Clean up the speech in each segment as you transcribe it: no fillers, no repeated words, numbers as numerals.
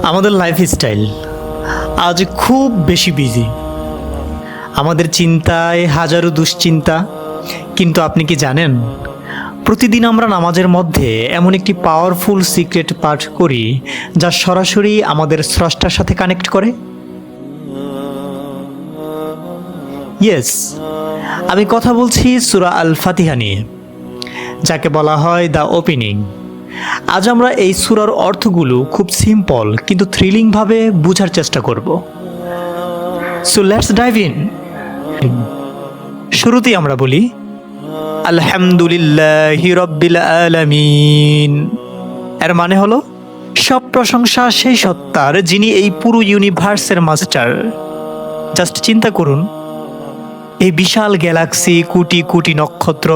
আমাদের লাইফস্টাইল আজ খুব বেশি বিজি। আমাদের চিন্তায় হাজারো দুশ্চিন্তা। কিন্তু আপনি কি জানেন, প্রতিদিন আমরা নামাজের মধ্যে এমন একটি পাওয়ারফুল সিক্রেট পাঠ করি যা সরাসরি আমাদের স্রষ্টার সাথে কানেক্ট করে। ইয়েস, আমি কথা বলছি সূরা আল ফাতিহা নিয়ে, যাকে বলা হয় দ্য ওপেনিং। আজ আমরা এই সূরার অর্থগুলো খুব সিম্পল কিন্তু থ্রিলিংভাবে বোঝার চেষ্টা করব। So let's dive in. শুরুতেই আমরা বলি আলহামদুলিল্লাহি রাব্বিল আলামিন। এর মানে হলো সব প্রশংসা সেই সত্তার যিনি এই পুরো ইউনিভার্সের মাস্টার। জাস্ট চিন্তা করুন, এই বিশাল গ্যালাক্সি, কোটি কোটি নক্ষত্র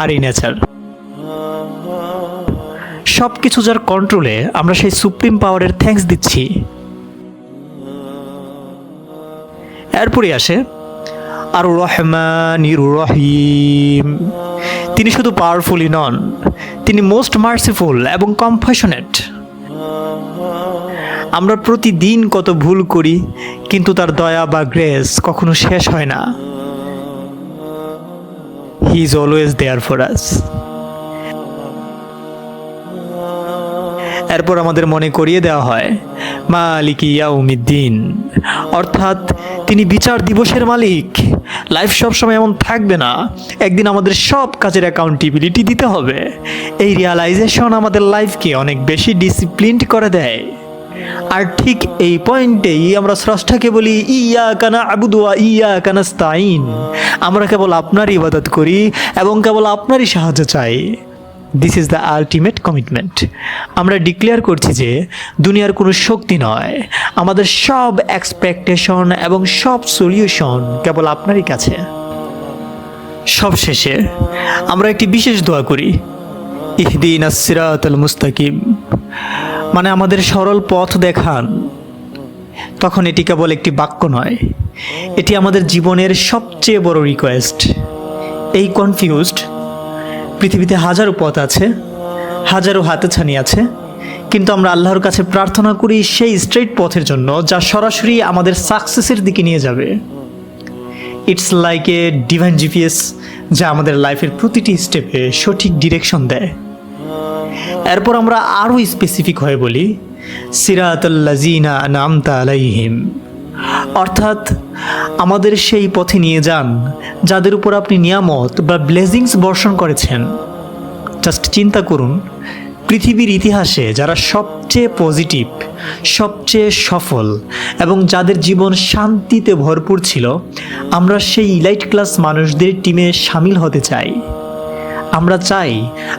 আর এই নেচার, সব কিছু যার কন্ট্রোলে, আমরা সেই সুপ্রিম পাওয়ারের থ্যাঙ্কস দিচ্ছি। এরপরে আসে আর রহমানির রহিম। তিনি শুধু পাওয়ারফুলই নন, তিনি মোস্ট মার্সিফুল এবং কম্প্যাশনেট। আমরা প্রতিদিন কত ভুল করি, কিন্তু তার দয়া বা গ্রেস কখনো শেষ হয় না। He is always there for us. এরপর আমাদের মনে করিয়ে দেওয়া হয় মালিকি ইয়াউমিদ্দিন, অর্থাৎ তিনি বিচার দিবসের মালিক। লাইফ সবসময় এমন থাকবে না, একদিন আমাদের সব কাজের অ্যাকাউন্টেবিলিটি দিতে হবে। এই রিয়ালাইজেশন আমাদের লাইফকে অনেক বেশি ডিসিপ্লিনড করে দেয়। আর ঠিক এই পয়েন্টেই আমরা স্রষ্টাকে বলি ইয়াকা না'বুদু ওয়া ইয়াকা নাস্তাঈন। আমরা কেবল আপনারই ইবাদত করি এবং কেবল আপনারই সাহায্য চাই। This is the ultimate commitment. আমরা ডিক্লেয়ার করছি যে দুনিয়ার কোনো শক্তি নয়, আমাদের সব এক্সপেকটেশন এবং সব সলিউশন কেবল আপনারই কাছে। সবশেষে আমরা একটি বিশেষ দোয়া করি, ইহদিনাস সিরাতাল মুস্তাকিম, মানে আমাদের সরল পথ দেখান। তখন এটি কেবল একটি বাক্য নয়, এটি আমাদের জীবনের সবচেয়ে বড় রিকোয়েস্ট। এই কনফিউজড পৃথিবীতে হাজারো পথ আছে, হাজারো হাতছানি আছে, কিন্তু আমরা আল্লাহর কাছে প্রার্থনা করি সেই স্ট্রেট পথের জন্য যা সরাসরি আমাদের সাকসেসের দিকে নিয়ে যাবে। It's like a divine GPS, যা আমাদের লাইফের প্রতিটি স্টেপে সঠিক ডিরেকশন দেয়। এরপর আমরা আরও স্পেসিফিক হয়ে বলি সিরাতাল্লাযিনা আনআমতা আলাইহিম, অর্থাৎ আমাদের সেই পথে নিয়ে যান যাদের উপর আপনি নিয়ামত বা ব্লেসিংস বর্ষণ করেছেন। জাস্ট চিন্তা করুন, পৃথিবীর ইতিহাসে যারা সবচেয়ে পজিটিভ, সবচেয়ে সফল এবং যাদের জীবন শান্তিতে ভরপুর ছিল, আমরা সেই ইলাইট ক্লাস মানুষদের টিমে সামিল হতে চাই। আমরা চাই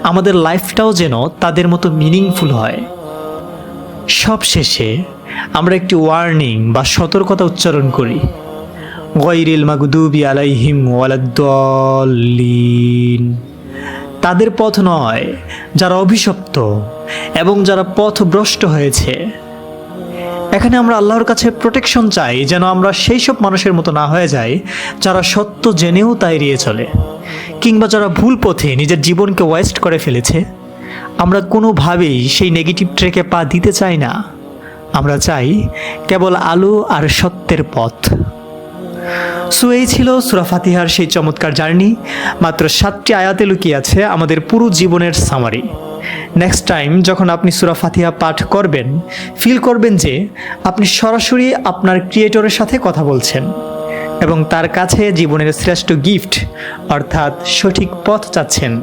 আমাদের লাইফটাও যেন তাদের মতো মিনিংফুল হয়। সবশেষে আমরা একটি ওয়ার্নিং বা সতর্কতা উচ্চারণ করি, গায়রিল মাগদুবি আলাইহিম ওয়ালাদ-দাল্লিন। তাদের পথ নয় যারা অভিশপ্ত এবং যারা পথভ্রষ্ট হয়েছে। এখানে আমরা আল্লাহর কাছে প্রোটেকশন চাই, যেন আমরা সেই সব মানুষের মতো না হয়ে যাই যারা সত্য জেনেও তা এড়িয়ে চলে, কিংবা যারা ভুল পথে নিজের জীবনকে ওয়েস্ট করে ফেলেছে। আমরা কোনোভাবেই সেই নেগেটিভ ট্র্যাকে পা দিতে চাই না। আমরা চাই কেবল আলো আর সত্যের পথ। সো এই ছিল সূরা ফাতিহার সেই চমৎকার জার্নি। মাত্র 7টি আয়াতে লুকিয়ে আছে আমাদের পুরো জীবনের সামারি। নেক্সট টাইম যখন আপনি সূরা ফাতিহা পাঠ করবেন, ফিল করবেন যে আপনি সরাসরি আপনার ক্রিয়েটরের সাথে কথা বলছেন এবং তার কাছে জীবনের শ্রেষ্ঠ গিফট অর্থাৎ সঠিক পথ চাচ্ছেন।